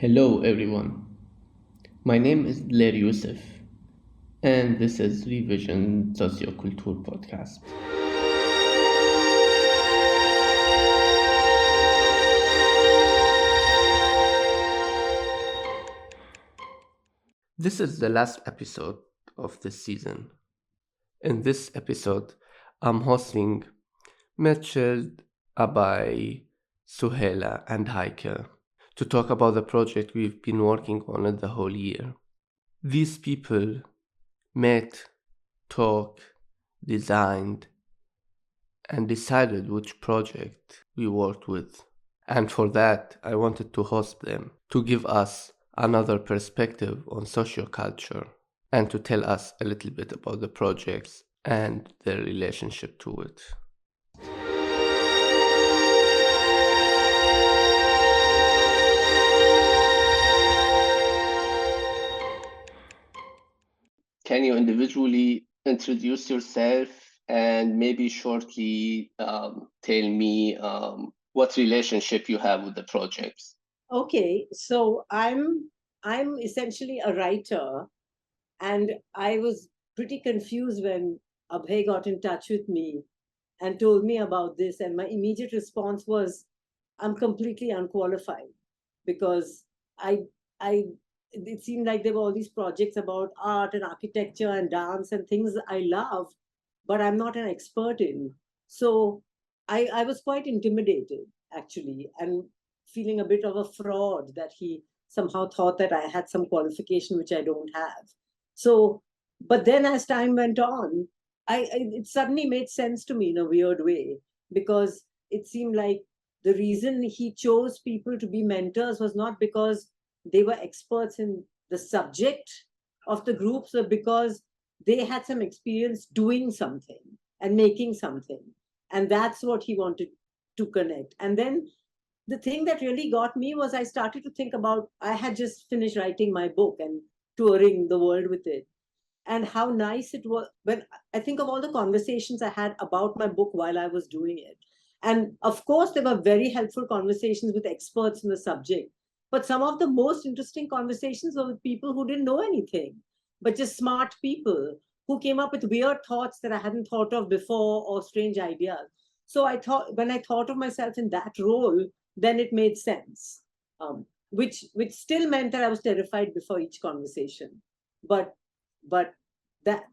Hello everyone, my name is Dellair Youssef and this is Revision Soziokultur podcast. This is the last episode of this season. In this episode, I'm hosting Mechthild, Abhay, Sohaila and Heike to talk about the project we've been working on it the whole year. These people met, talked, designed, and decided which project we worked with. And for that, I wanted to host them to give us another perspective on socioculture and to tell us a little bit about the projects and their relationship to it. Can you individually introduce yourself and maybe shortly tell me what relationship you have with the projects? Okay, so I'm essentially a writer, and I was pretty confused when Abhay got in touch with me and told me about this, and my immediate response was, I'm completely unqualified because I I it seemed like there were all these projects about art and architecture and dance and things I love, but I'm not an expert in. So I was quite intimidated actually and feeling a bit of a fraud that he somehow thought that I had some qualification which I don't have. So, but then as time went on, it suddenly made sense to me in a weird way because it seemed like the reason he chose people to be mentors was not because they were experts in the subject of the groups, but because they had some experience doing something and making something. And that's what he wanted to connect. And then the thing that really got me was I started to think about, I had just finished writing my book and touring the world with it, and how nice it was when I think of all the conversations I had about my book while I was doing it. And of course, there were very helpful conversations with experts in the subject. But some of the most interesting conversations were with people who didn't know anything, but just smart people who came up with weird thoughts that I hadn't thought of before or strange ideas. So I thought, when I thought of myself in that role, then it made sense. Which still meant that I was terrified before each conversation. But but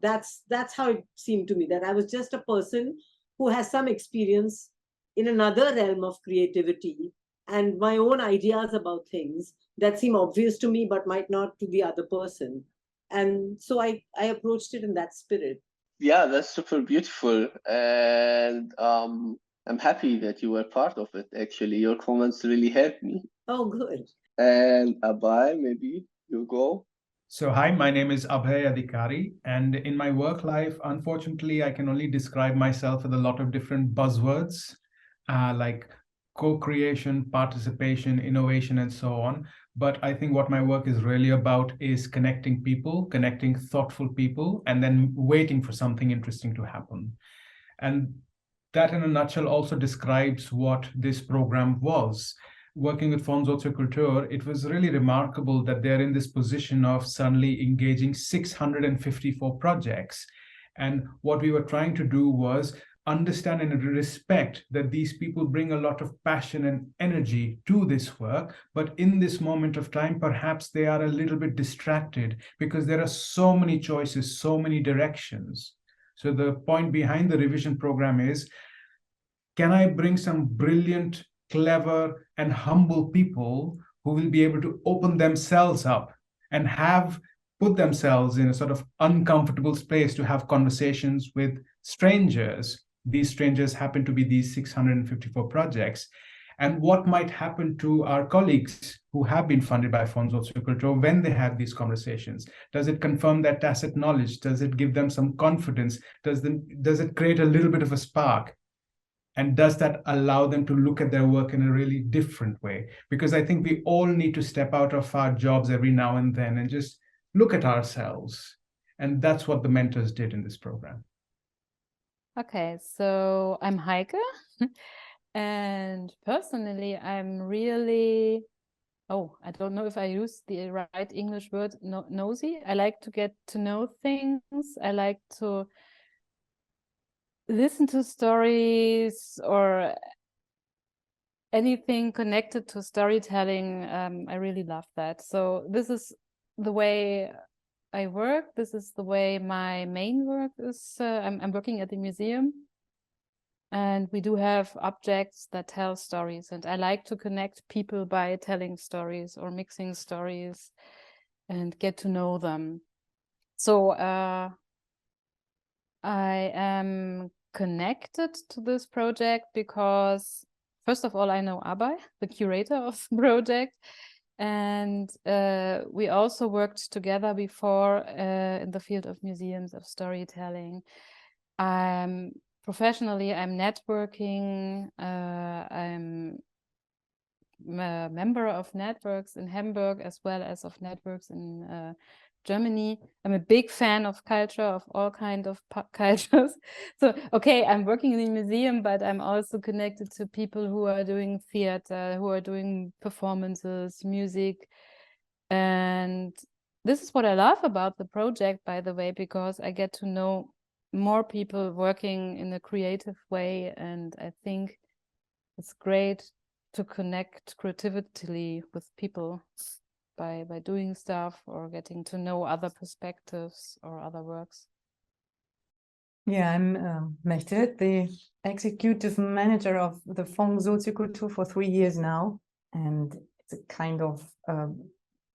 that's how it seemed to me, that I was just a person who has some experience in another realm of creativity and my own ideas about things that seem obvious to me but might not to the other person. And so I approached it in that spirit. Yeah, that's super beautiful. And I'm happy that you were part of it. Actually, your comments really helped me. Oh, good. And Abhay, maybe you go. So, hi, my name is Abhay Adhikari, and in my work life, unfortunately, I can only describe myself with a lot of different buzzwords like co creation, participation, innovation, and so on. But I think what my work is really about is connecting people, connecting thoughtful people, and then waiting for something interesting to happen. And that, in a nutshell, also describes what this program was. Working with Fonds Soziokultur, it was really remarkable that they're in this position of suddenly engaging 654 projects. And what we were trying to do was understand and respect that these people bring a lot of passion and energy to this work, but in this moment of time, perhaps they are a little bit distracted because there are so many choices, so many directions. So the point behind the revision program is, can I bring some brilliant, clever, and humble people who will be able to open themselves up and have put themselves in a sort of uncomfortable space to have conversations with strangers? These strangers happen to be these 654 projects. And what might happen to our colleagues who have been funded by Fonds Soziokultur when they have these conversations? Does it confirm their tacit knowledge? Does it give them some confidence? Does it create a little bit of a spark? And does that allow them to look at their work in a really different way? Because I think we all need to step out of our jobs every now and then and just look at ourselves. And that's what the mentors did in this program. Okay, so I'm Heike, and personally, I'm really I don't know if I use the right English word, nosy. I like to get to know things. I like to listen to stories or anything connected to storytelling. I really love that. So this is the way I work. This is the way my main work is. I'm working at the museum, and we do have objects that tell stories, and I like to connect people by telling stories or mixing stories and get to know them. So I am connected to this project because, first of all, I know Abhay, the curator of the project, and we also worked together before in the field of museums of storytelling. Professionally, I'm networking. I'm a member of networks in Hamburg as well as of networks in Germany. I'm a big fan of culture, of all kinds of cultures. So, okay, I'm working in a museum, but I'm also connected to people who are doing theater, who are doing performances, music. And this is what I love about the project, by the way, because I get to know more people working in a creative way. And I think it's great to connect creatively with people by doing stuff or getting to know other perspectives or other works. Yeah, I'm Mechthild, the executive manager of the Fonds Soziokultur for 3 years now. And it's a kind of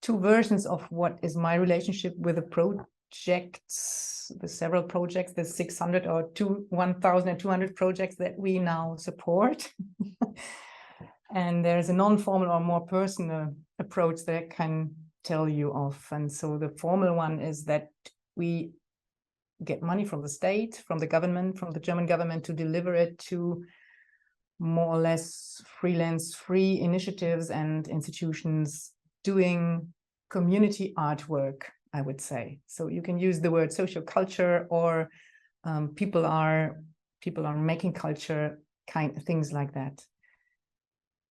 two versions of what is my relationship with the projects, the several projects, the 600 or 1,200 projects that we now support. And there's a non-formal or more personal approach that I can tell you of. And so the formal one is that we get money from the state, from the government, from the German government to deliver it to more or less freelance free initiatives and institutions doing community artwork, I would say. So you can use the word socioculture or people are making culture, things like that.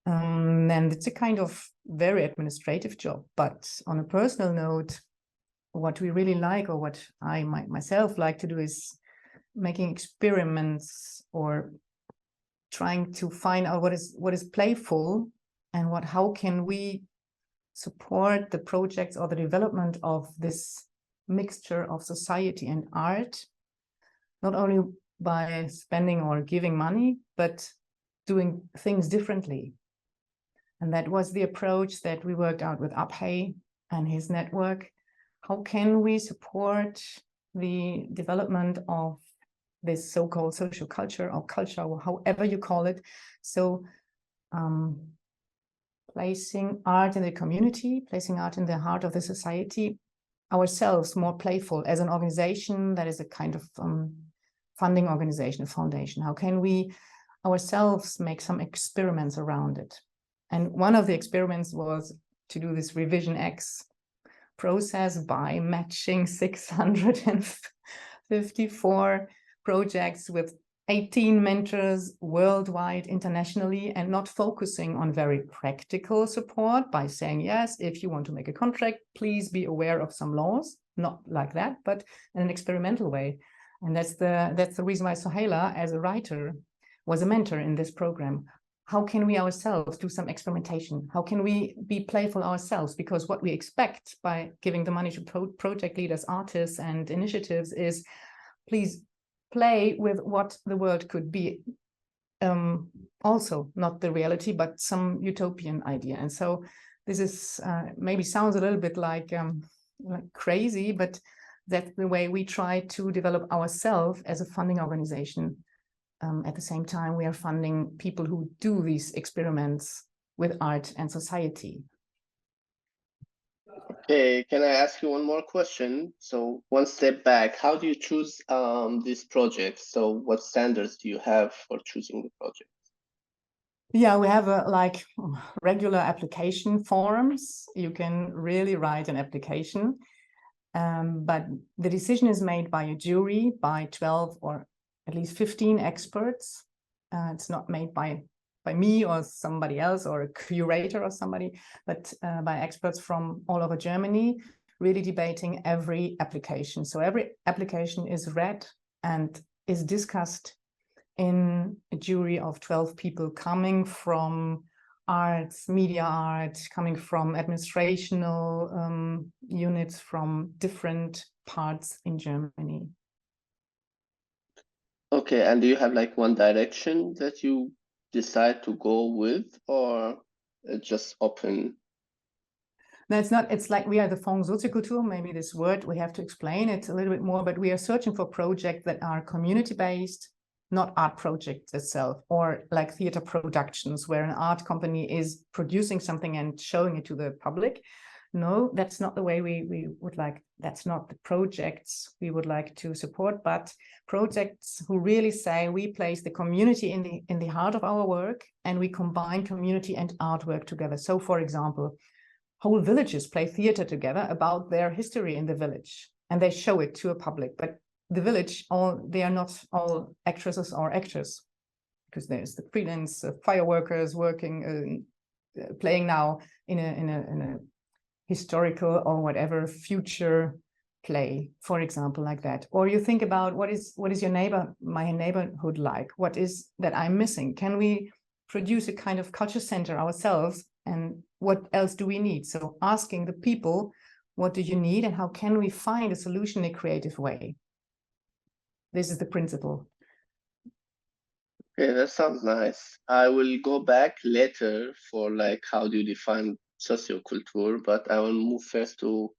And it's a kind of very administrative job, but on a personal note, what we really like, or what I myself like to do, is making experiments or trying to find out what is playful and how can we support the projects or the development of this mixture of society and art, not only by spending or giving money, but doing things differently. And that was the approach that we worked out with Abhay and his network. How can we support the development of this so-called social culture or culture, or however you call it? So placing art in the community, placing art in the heart of the society, ourselves more playful as an organization that is a kind of funding organization, a foundation. How can we ourselves make some experiments around it? And one of the experiments was to do this revision X process by matching 654 projects with 18 mentors worldwide, internationally, and not focusing on very practical support by saying, yes, if you want to make a contract, please be aware of some laws, not like that, but in an experimental way. And that's the reason why Sohaila, as a writer, was a mentor in this program. How can we ourselves do some experimentation? How can we be playful ourselves? Because what we expect by giving the money to project leaders, artists, and initiatives is, please play with what the world could be. Also, not the reality, but some utopian idea. And so this is maybe sounds a little bit like crazy, but that's the way we try to develop ourselves as a funding organization. At the same time, we are funding people who do these experiments with art and society. Okay, can I ask you one more question? So one step back, how do you choose this project? So what standards do you have for choosing the project? Yeah, we have like regular application forms. You can really write an application, but the decision is made by a jury, by 12 or at least 15 experts. It's not made by by me or somebody else or a curator or somebody, but by experts from all over Germany, really debating every application. So every application is read and is discussed in a jury of 12 people coming from arts, media art, coming from administrational units from different parts in Germany. Okay, and do you have like one direction that you decide to go with, or just open? No, it's not. It's like we are the Fonds Soziokultur. Maybe this word, we have to explain it a little bit more, but we are searching for projects that are community-based, not art projects itself, or like theater productions where an art company is producing something and showing it to the public. No, that's not the way we would like. That's not the projects we would like to support, but projects who really say we place the community in the heart of our work and we combine community and artwork together. So, for example, whole villages play theater together about their history in the village, and they show it to a public. But the village, they are not all actresses or actors, because there's the freelance fire workers working, playing now in a historical or whatever future play, for example, like that. Or you think about what is my neighborhood like? What is that I'm missing? Can we produce a kind of culture center ourselves? And what else do we need? So asking the people, what do you need and how can we find a solution in a creative way? This is the principle. Okay, that sounds nice. I will go back later for like how do you define socioculture, but I will move first to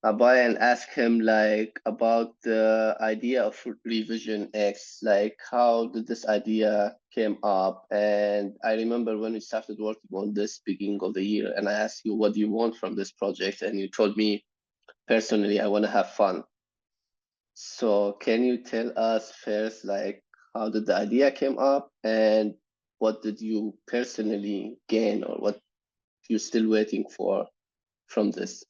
Abhay and ask him like about the idea of Revision X, like how did this idea came up? And I remember when we started working on this beginning of the year, and I asked you, what do you want from this project? And you told me, personally, I want to have fun. So can you tell us first, like how did the idea came up, and what did you personally gain, or what you're still waiting for from this?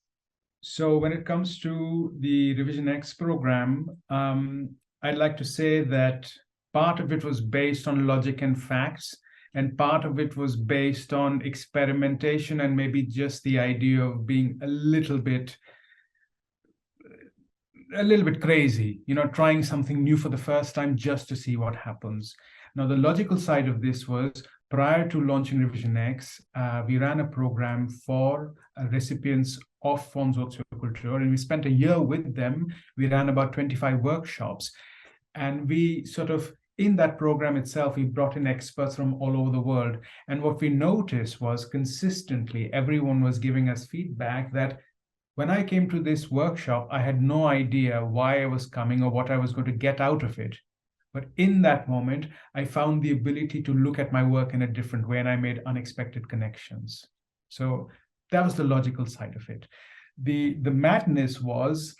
So when it comes to the Revision X program, I'd like to say that part of it was based on logic and facts, and part of it was based on experimentation and maybe just the idea of being a little bit crazy, trying something new for the first time just to see what happens. Now, the logical side of this was prior to launching Revision X, we ran a program for recipients of Fonds Soziokultur, and we spent a year with them. We ran about 25 workshops, and we sort of, in that program itself, we brought in experts from all over the world. And what we noticed was consistently, everyone was giving us feedback that when I came to this workshop, I had no idea why I was coming or what I was going to get out of it. But in that moment, I found the ability to look at my work in a different way, and I made unexpected connections. So that was the logical side of it. The madness was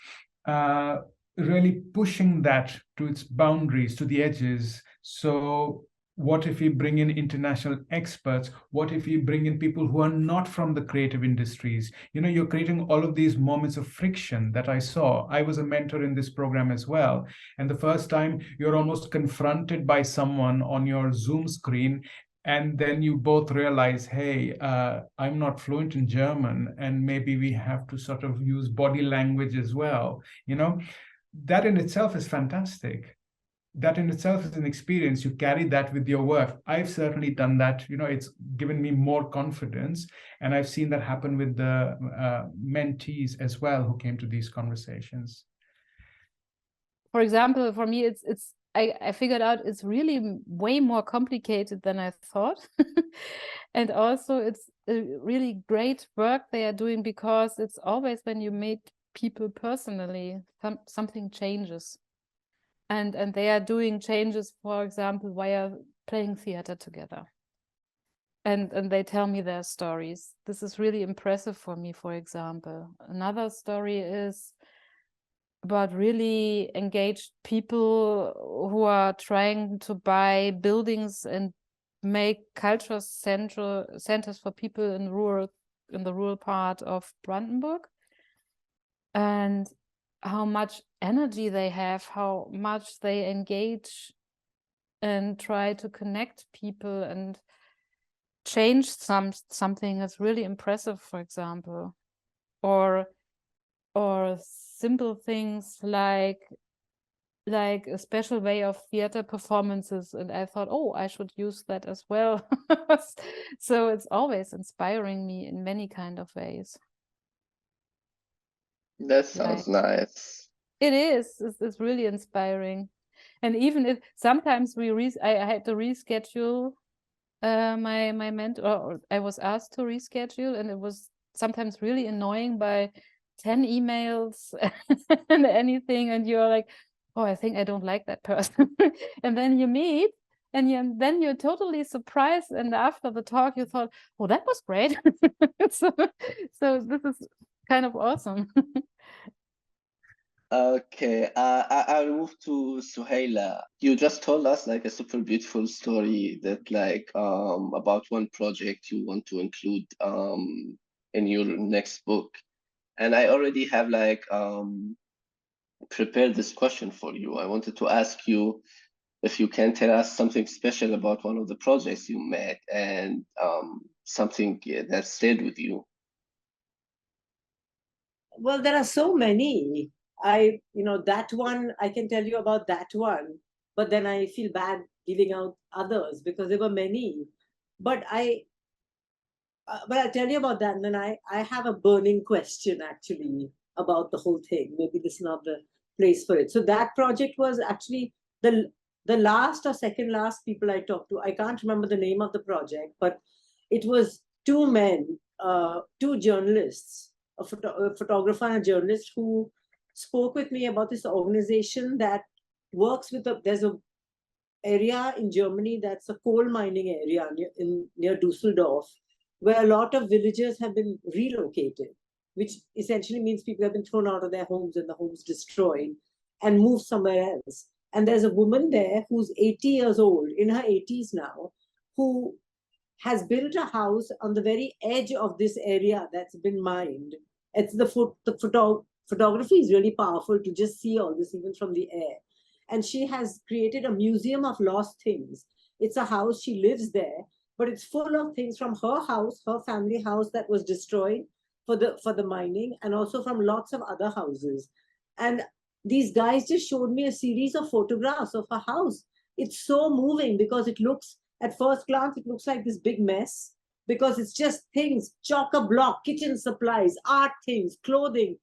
really pushing that to its boundaries, to the edges. So what if we bring in international experts? What if we bring in people who are not from the creative industries? You're creating all of these moments of friction that I saw. I was a mentor in this program as well. And the first time you're almost confronted by someone on your Zoom screen, and then you both realize, hey, I'm not fluent in German, and maybe we have to sort of use body language as well. That in itself is fantastic. That in itself is an experience. You carry that with your work. I've certainly done that. It's given me more confidence, and I've seen that happen with the mentees as well who came to these conversations. For example, for me, I figured out it's really way more complicated than I thought. And also it's a really great work they are doing, because it's always when you meet people personally, something changes. And they are doing changes, for example, via playing theater together. And they tell me their stories. This is really impressive for me, for example. Another story is about really engaged people who are trying to buy buildings and make cultural centers for people in the rural part of Brandenburg. And how much energy they have, how much they engage and try to connect people. And change something that's really impressive, for example, or simple things like a special way of theater performances, and I thought, oh, I should use that as well. So it's always inspiring me in many kind of ways. That sounds nice. It is. It's really inspiring, and even if sometimes I had to reschedule my mentor, or I was asked to reschedule, and it was sometimes really annoying by 10 emails and anything, and you're like, oh, I think I don't like that person. And then you meet, and then you're totally surprised, and after the talk you thought, oh, that was great. so this is kind of awesome. Okay, I'll move to Sohaila. You just told us like a super beautiful story that like about one project you want to include in your next book. And I already have like prepared this question for you. I wanted to ask you if you can tell us something special about one of the projects you made and something that stayed with you. Well, there are so many. That one, I can tell you about that one, but then I feel bad giving out others because there were many. But I'll tell you about that. And then I have a burning question actually about the whole thing. Maybe this is not the place for it. So that project was actually the last or second last people I talked to. I can't remember the name of the project, but it was two men, two journalists, a photographer and a journalist who spoke with me about this organization that works with there's a area in Germany that's a coal mining area near Dusseldorf, where a lot of villagers have been relocated, which essentially means people have been thrown out of their homes and the homes destroyed and moved somewhere else. And there's a woman there who's 80 years old, in her 80s now, who has built a house on the very edge of this area that's been mined. It's photography is really powerful to just see all this even from the air. And she has created a museum of lost things. It's a house, she lives there, but it's full of things from her house, her family house that was destroyed for the mining, and also from lots of other houses. And these guys just showed me a series of photographs of her house. It's so moving because it looks, at first glance, it looks like this big mess because it's just things, chock-a-block, kitchen supplies, art things, clothing.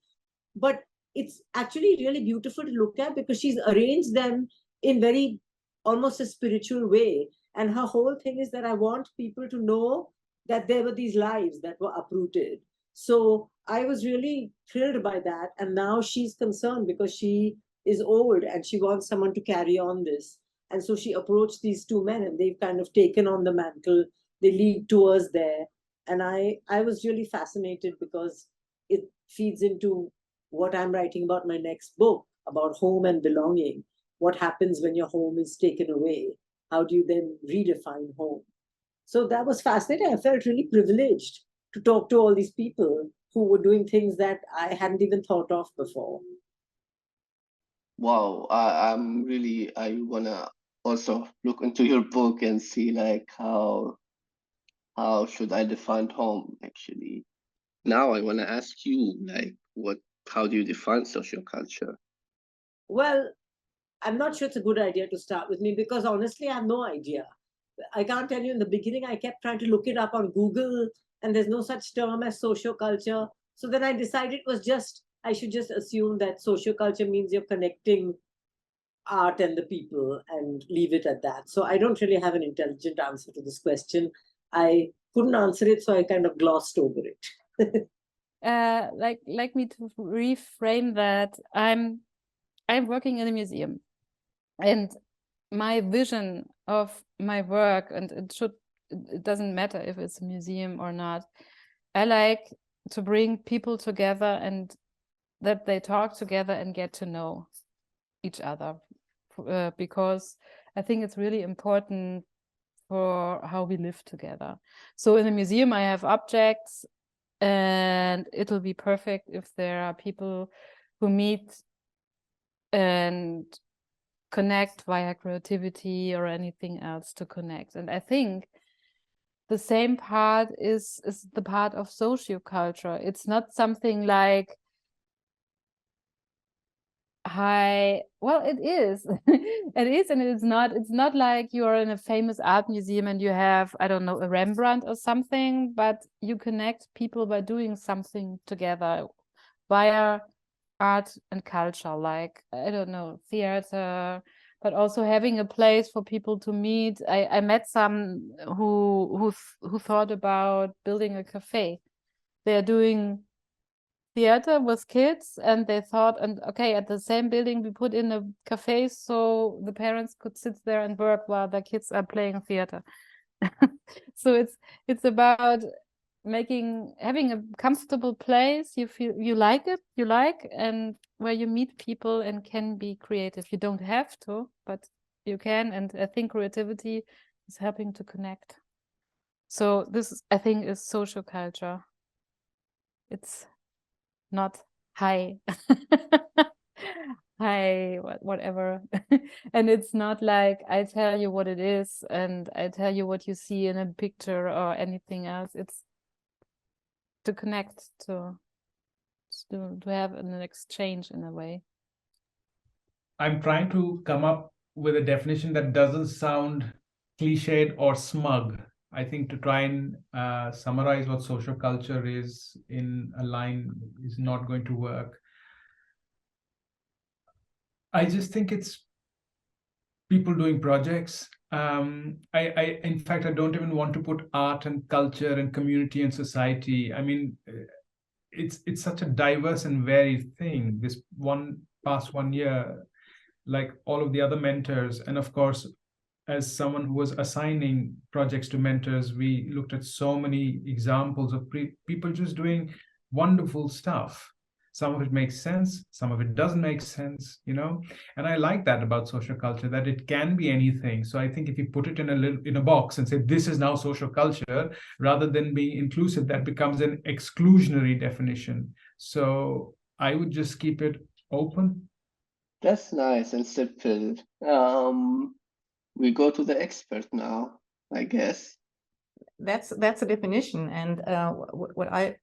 But it's actually really beautiful to look at because she's arranged them in very almost a spiritual way. And her whole thing is that I want people to know that there were these lives that were uprooted. So I was really thrilled by that. And now she's concerned because she is old and she wants someone to carry on this. And so she approached these two men and they've kind of taken on the mantle. They lead tours there. And I was really fascinated because it feeds into what I'm writing about my next book, about home and belonging. What happens when your home is taken away? How do you then redefine home? So that was fascinating. I felt really privileged to talk to all these people who were doing things that I hadn't even thought of before. Wow, I wanna also look into your book and see like how should I define home actually. Now I wanna ask you like how do you define socioculture? Well, I'm not sure it's a good idea to start with me because honestly, I have no idea. I can't tell you. In the beginning, I kept trying to look it up on Google and there's no such term as socioculture. So then I decided I should just assume that socioculture means you're connecting art and the people and leave it at that. So I don't really have an intelligent answer to this question. I couldn't answer it, so I kind of glossed over it. Like me to reframe that, I'm working in a museum, and my vision of my work, and it doesn't matter if it's a museum or not, I like to bring people together and that they talk together and get to know each other, because I think it's really important for how we live together. So in a museum, I have objects, and it'll be perfect if there are people who meet and connect via creativity or anything else to connect. And I think the same part is the part of socioculture. It's not something like well, it is. It is and it is not. It's not like you're in a famous art museum and you have, I don't know, a Rembrandt or something, but you connect people by doing something together via art and culture, like, I don't know, theater, but also having a place for people to meet. I met some who thought about building a cafe. They're doing theater with kids, and they thought, and okay, at the same building we put in a cafe so the parents could sit there and work while their kids are playing theater. So it's about having a comfortable place you feel you like, and where you meet people and can be creative. You don't have to, but you can, and I think creativity is helping to connect. So this, I think, is social culture. It's not high whatever. And it's not like I tell you what it is and I tell you what you see in a picture or anything else. It's to connect, to have an exchange in a way. I'm trying to come up with a definition that doesn't sound cliched or smug. I think to try and summarize what social culture is in a line is not going to work. I just think it's people doing projects. In fact, I don't even want to put art and culture and community and society. I mean, it's such a diverse and varied thing. This past 1 year, like all of the other mentors, and of course, as someone who was assigning projects to mentors, we looked at so many examples of people just doing wonderful stuff. Some of it makes sense, some of it doesn't make sense, and I like that about social culture, that it can be anything. So I think if you put it in a box and say this is now social culture, rather than being inclusive, that becomes an exclusionary definition. So I would just keep it open. That's nice and simple. We go to the expert now, I guess. That's a definition, and what I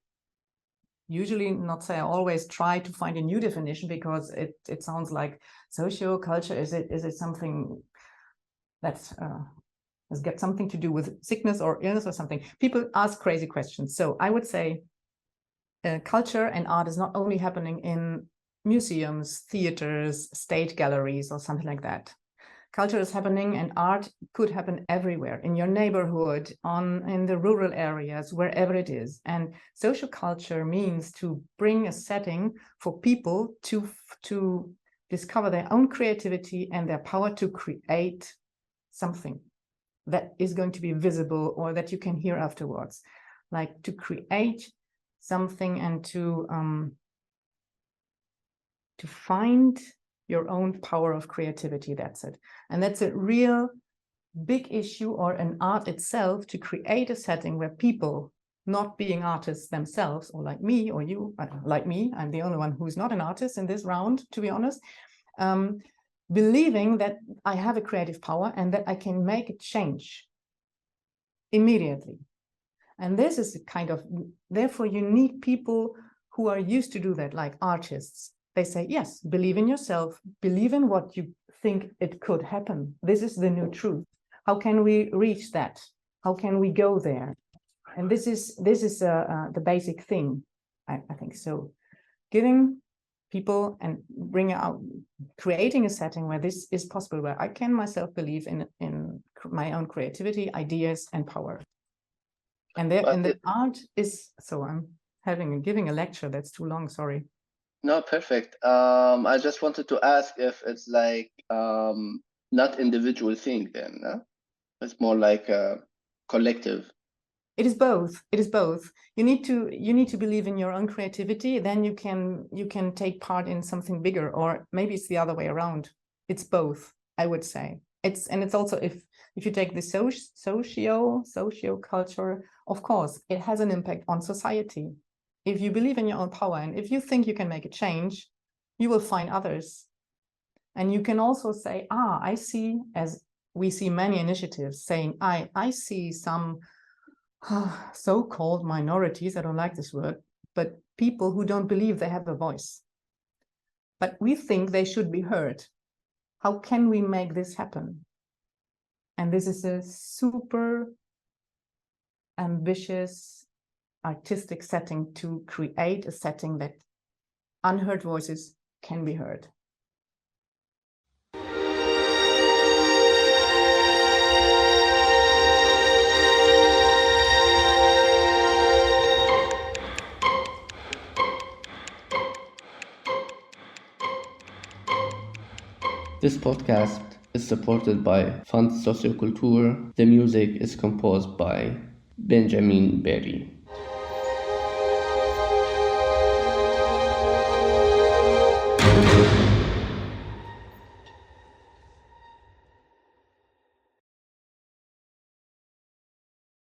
usually not say, I always try to find a new definition, because it sounds like socioculture. Is it something that has got something to do with sickness or illness or something? People ask crazy questions. So I would say culture and art is not only happening in museums, theaters, state galleries, or something like that. Culture is happening, and art could happen everywhere, in your neighborhood, in the rural areas, wherever it is. And social culture means to bring a setting for people to discover their own creativity and their power to create something that is going to be visible or that you can hear afterwards. Like to create something and to find your own power of creativity. That's it. And that's a real big issue, or an art itself, to create a setting where people, not being artists themselves, or like me or you, like me, I'm the only one who's not an artist in this round, to be honest, believing that I have a creative power and that I can make a change immediately. And this is a kind of, therefore you need people who are used to do that, like artists. They say, yes, believe in yourself, believe in what you think it could happen. This is the new truth. How can we reach that? How can we go there? And this is the basic thing, I think. So giving people and creating a setting where this is possible, where I can myself believe in my own creativity, ideas, and power. And the art is, so I'm giving a lecture that's too long, sorry. No, perfect. I just wanted to ask if it's like not individual thing then, no? It's more like a collective. It is both. It is both. You need to believe in your own creativity, then you can take part in something bigger, or maybe it's the other way around. It's both, I would say. It's also, if you take the socioculture, of course, it has an impact on society. If you believe in your own power and if you think you can make a change, you will find others. And you can also say, I see, as we see many initiatives saying, I see some so-called minorities, I don't like this word, but people who don't believe they have a voice. But we think they should be heard. How can we make this happen? And this is a super ambitious artistic setting to create a setting that unheard voices can be heard. This podcast is supported by Fonds Soziokultur. The music is composed by Benjamin Berry.